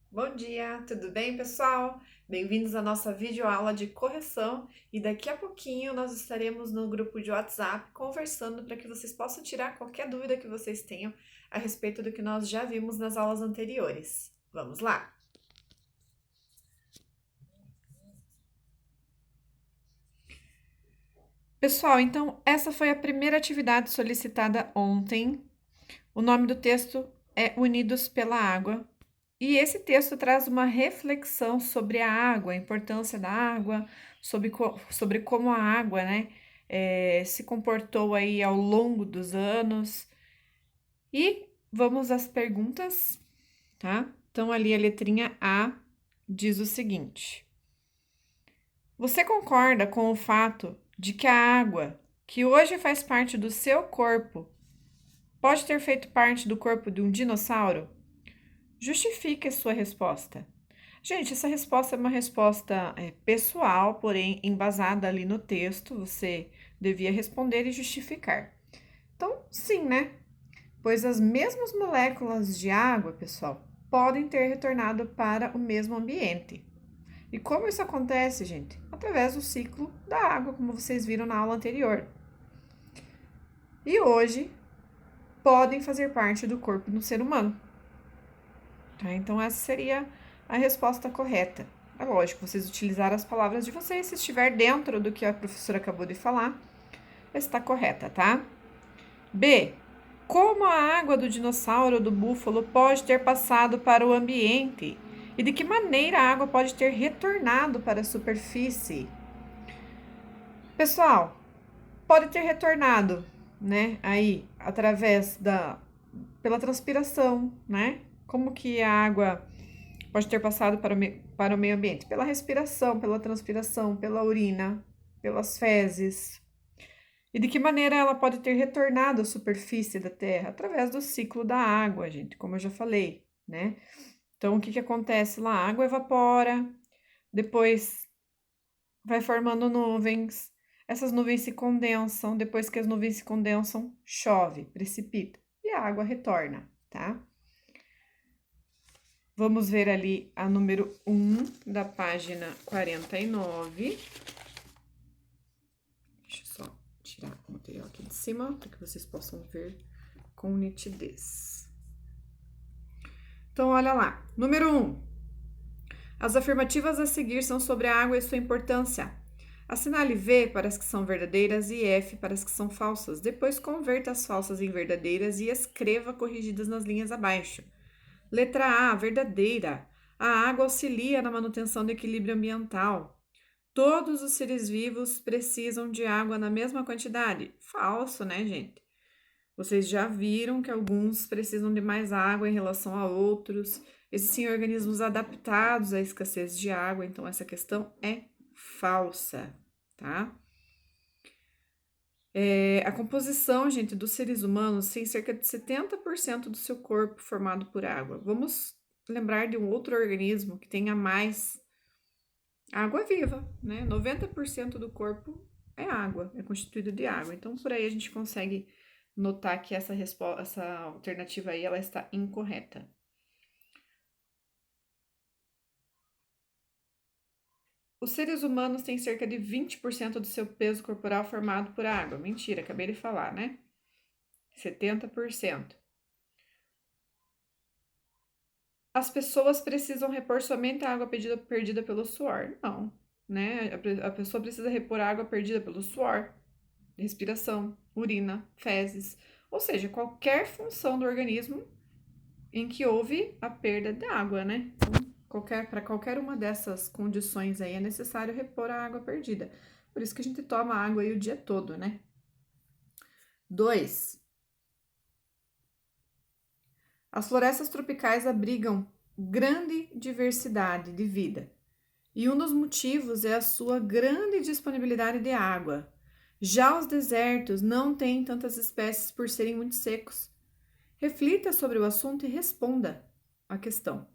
Bom dia, tudo bem, pessoal? Bem-vindos à nossa videoaula de correção e daqui a pouquinho nós estaremos no grupo de WhatsApp conversando para que vocês possam tirar qualquer dúvida que vocês tenham a respeito do que nós já vimos nas aulas anteriores. Vamos lá? Pessoal, então essa foi a primeira atividade solicitada ontem. O nome do texto é Unidos pela Água. E esse texto traz uma reflexão sobre a água, a importância da água, sobre como a água, né, se comportou aí ao longo dos anos. E vamos às perguntas, tá? Então, ali a letrinha A diz o seguinte: Você concorda com o fato de que a água, que hoje faz parte do seu corpo, pode ter feito parte do corpo de um dinossauro? Justifique a sua resposta. Gente, essa resposta é uma resposta pessoal, porém embasada ali no texto. Você devia responder e justificar. Então, sim, né? Pois as mesmas moléculas de água, pessoal, podem ter retornado para o mesmo ambiente. E como isso acontece, gente? Através do ciclo da água, como vocês viram na aula anterior. E hoje podem fazer parte do corpo do ser humano. Tá? Então, essa seria a resposta correta. É lógico, vocês utilizaram as palavras de vocês, se estiver dentro do que a professora acabou de falar, está correta, tá? B. Como a água do dinossauro ou do búfalo pode ter passado para o ambiente? E de que maneira a água pode ter retornado para a superfície? Pessoal, pode ter retornado, né? Aí, pela transpiração, né? Como que a água pode ter passado para o meio ambiente? Pela respiração, pela transpiração, pela urina, pelas fezes. E de que maneira ela pode ter retornado à superfície da Terra? Através do ciclo da água, gente, como eu já falei, né? Então, o que que acontece lá? A água evapora, depois vai formando nuvens. Essas nuvens se condensam, depois que as nuvens se condensam, chove, precipita e a água retorna, tá? Vamos ver ali a número 1 da página 49. Deixa eu só tirar o material aqui de cima para que vocês possam ver com nitidez. Então, olha lá. Número 1. As afirmativas a seguir são sobre a água e sua importância. Assinale V para as que são verdadeiras e F para as que são falsas. Depois, converta as falsas em verdadeiras e escreva corrigidas nas linhas abaixo. Letra A, verdadeira. A água auxilia na manutenção do equilíbrio ambiental. Todos os seres vivos precisam de água na mesma quantidade. Falso, né, gente? Vocês já viram que alguns precisam de mais água em relação a outros. Existem organismos adaptados à escassez de água, então essa questão é falsa, tá? A composição, gente, dos seres humanos tem cerca de 70% do seu corpo formado por água. Vamos lembrar de um outro organismo que tenha mais água viva, né? 90% do corpo é água, é constituído de água. Então, por aí a gente consegue notar que essa alternativa aí ela está incorreta. Os seres humanos têm cerca de 20% do seu peso corporal formado por água. Mentira, acabei de falar, né? 70%. As pessoas precisam repor somente a água perdida pelo suor. Não, né? A pessoa precisa repor a água perdida pelo suor, respiração, urina, fezes, ou seja, qualquer função do organismo em que houve a perda de água, né? Então, para qualquer uma dessas condições aí é necessário repor a água perdida. Por isso que a gente toma água aí o dia todo, né? 2. As florestas tropicais abrigam grande diversidade de vida. E um dos motivos é a sua grande disponibilidade de água. Já os desertos não têm tantas espécies por serem muito secos. Reflita sobre o assunto e responda a questão.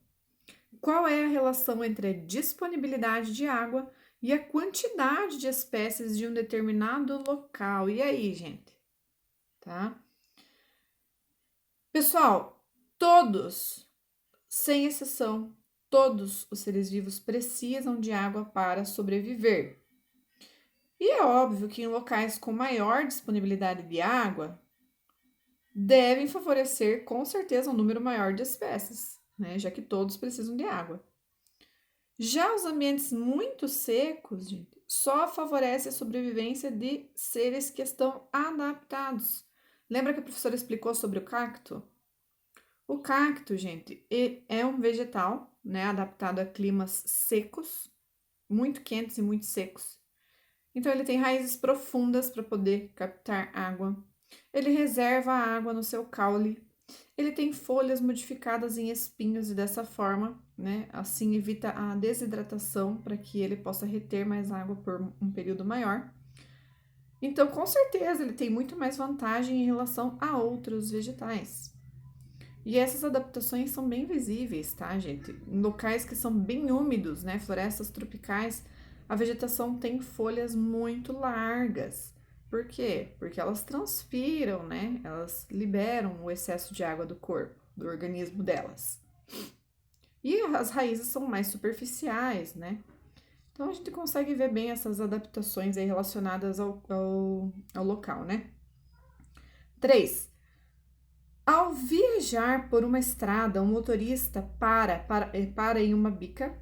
Qual é a relação entre a disponibilidade de água e a quantidade de espécies de um determinado local? E aí, gente? Tá? Pessoal, todos, sem exceção, Todos os seres vivos precisam de água para sobreviver. E é óbvio que em locais com maior disponibilidade de água, devem favorecer com certeza um número maior de espécies, né? Já que todos precisam de água. Já os ambientes muito secos, gente, só favorece a sobrevivência de seres que estão adaptados. Lembra que a professora explicou sobre o cacto? O cacto, gente, é um vegetal, né, adaptado a climas secos, muito quentes e muito secos. Então ele tem raízes profundas para poder captar água. Ele reserva a água no seu caule. Ele tem folhas modificadas em espinhos e dessa forma, né, assim evita a desidratação para que ele possa reter mais água por um período maior. Então, com certeza, ele tem muito mais vantagem em relação a outros vegetais. E essas adaptações são bem visíveis, tá, gente? Em locais que são bem úmidos, né, florestas tropicais, a vegetação tem folhas muito largas. Por quê? Porque elas transpiram, né? Elas liberam o excesso de água do corpo, do organismo delas. E as raízes são mais superficiais, né? Então a gente consegue ver bem essas adaptações aí relacionadas ao local, né? 3. Ao viajar por uma estrada, o motorista para em uma bica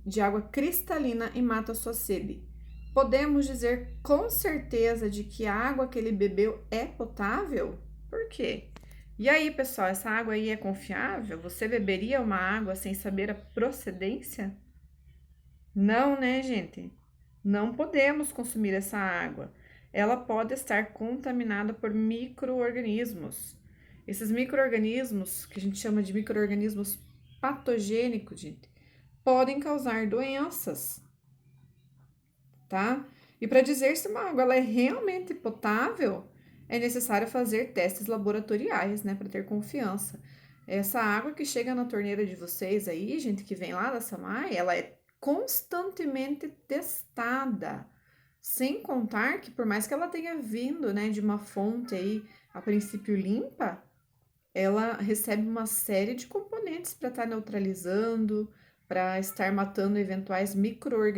de água cristalina e mata sua sede. Podemos dizer com certeza de que a água que ele bebeu é potável? Por quê? E aí, pessoal, essa água aí é confiável? Você beberia uma água sem saber a procedência? Não, né, gente? Não podemos consumir essa água. Ela pode estar contaminada por micro-organismos. Esses micro-organismos, que a gente chama de micro-organismos patogênicos, gente, podem causar doenças, tá? E para dizer se uma água ela é realmente potável, é necessário fazer testes laboratoriais, né, para ter confiança. Essa água que chega na torneira de vocês aí, gente, que vem lá da Samai, ela é constantemente testada. Sem contar que por mais que ela tenha vindo, né, de uma fonte aí a princípio limpa, ela recebe uma série de componentes para estar neutralizando, para estar matando eventuais micro-organismos